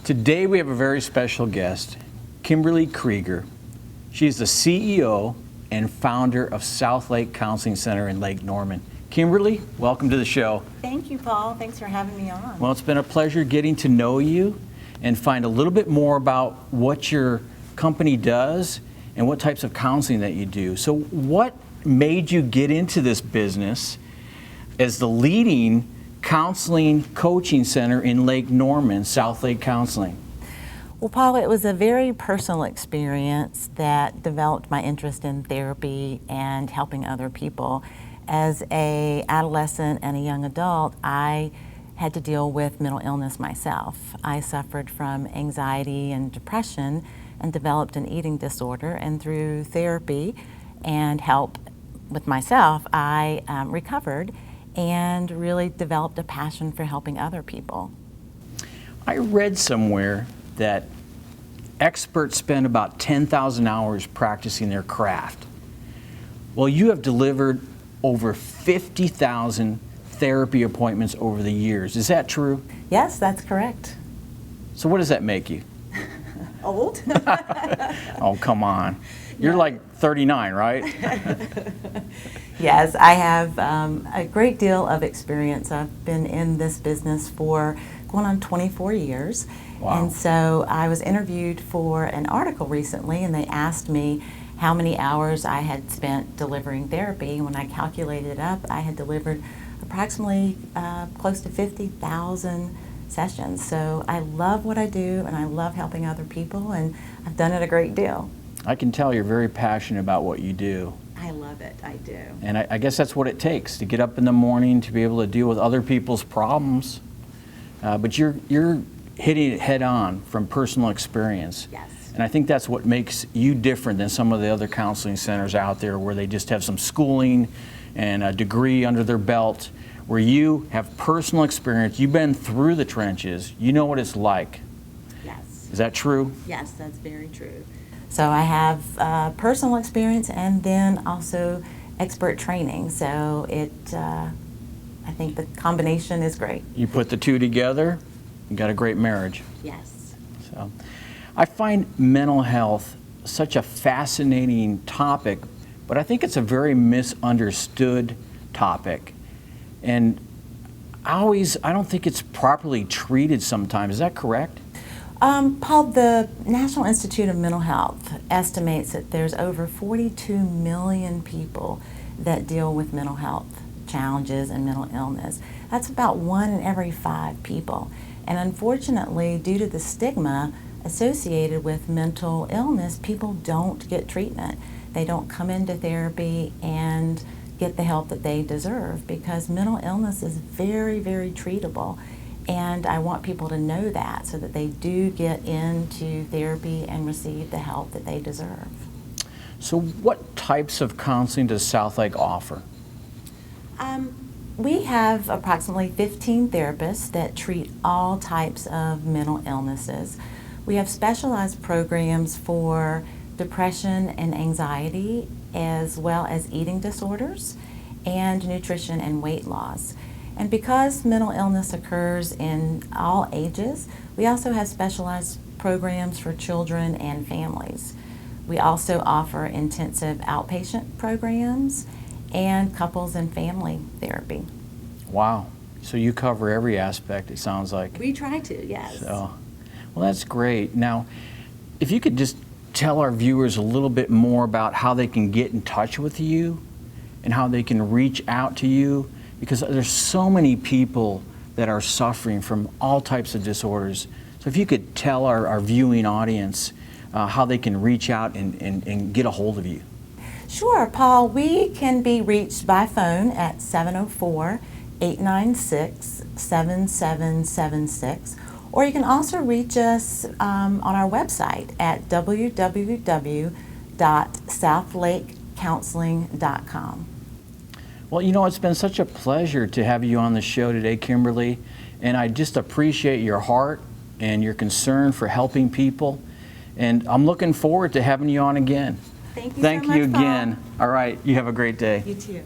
Today we have a very special guest, Kimberly Krieger. She's the CEO and founder of Southlake Counseling Center in Lake Norman. Kimberly, welcome to the show. Thank you, Paul. Thanks for having me on. Well, it's been a pleasure getting to know you and find a little bit more about what your company does and what types of counseling that you do. So what made you get into this business as the leading counseling coaching center in Lake Norman, Southlake Counseling? Well, Paul, it was a very personal experience that developed my interest in therapy and helping other people. As an adolescent and a young adult, I had to deal with mental illness myself. I suffered from anxiety and depression and developed an eating disorder, and through therapy and help with myself, I recovered and really developed a passion for helping other people. I read somewhere that experts spend about 10,000 hours practicing their craft. Well, you have delivered over 50,000 therapy appointments over the years. Is that true? Yes, that's correct. So what does that make you? Old? Oh, come on. You're like 39, right? Yes, I have a great deal of experience. I've been in this business for going on 24 years. Wow. And so I was interviewed for an article recently, and they asked me how many hours I had spent delivering therapy. When I calculated it up, I had delivered approximately close to 50,000 sessions. So I love what I do, and I love helping other people, and I've done it a great deal. I can tell you're very passionate about what you do. I love it, I do. And I guess that's what it takes, to get up in the morning, to be able to deal with other people's problems. But you're hitting it head on from personal experience. Yes. And I think that's what makes you different than some of the other counseling centers out there where they just have some schooling and a degree under their belt, where you have personal experience. You've been through the trenches. You know what it's like. Yes. Is that true? Yes, that's very true. So I have personal experience and then also expert training. So I think the combination is great. You put the two together, you got a great marriage. Yes. So, I find mental health such a fascinating topic, but I think it's a very misunderstood topic. And I don't think it's properly treated sometimes. Is that correct? Paul, the National Institute of Mental Health estimates that there's over 42 million people that deal with mental health challenges and mental illness. That's about 1 in every 5 people. And unfortunately, due to the stigma associated with mental illness, people don't get treatment. They don't come into therapy and get the help that they deserve, because mental illness is very, very treatable. And I want people to know that so that they do get into therapy and receive the help that they deserve. So what types of counseling does Southlake offer? We have approximately 15 therapists that treat all types of mental illnesses. We have specialized programs for depression and anxiety, as well as eating disorders and nutrition and weight loss. And because mental illness occurs in all ages, we also have specialized programs for children and families. We also offer intensive outpatient programs and couples and family therapy. Wow. So you cover every aspect, it sounds like. We try to, yes. So, well, that's great. Now, if you could just tell our viewers a little bit more about how they can get in touch with you and how they can reach out to you, because there's so many people that are suffering from all types of disorders. So if you could tell our viewing audience how they can reach out and get a hold of you. Sure, Paul. We can be reached by phone at 704-896-7776, or you can also reach us on our website at www.southlakecounseling.com. Well, you know, it's been such a pleasure to have you on the show today, Kimberly, and I just appreciate your heart and your concern for helping people, and I'm looking forward to having you on again. Thank you Thank so much, you again. Paul. All right, you have a great day. You too.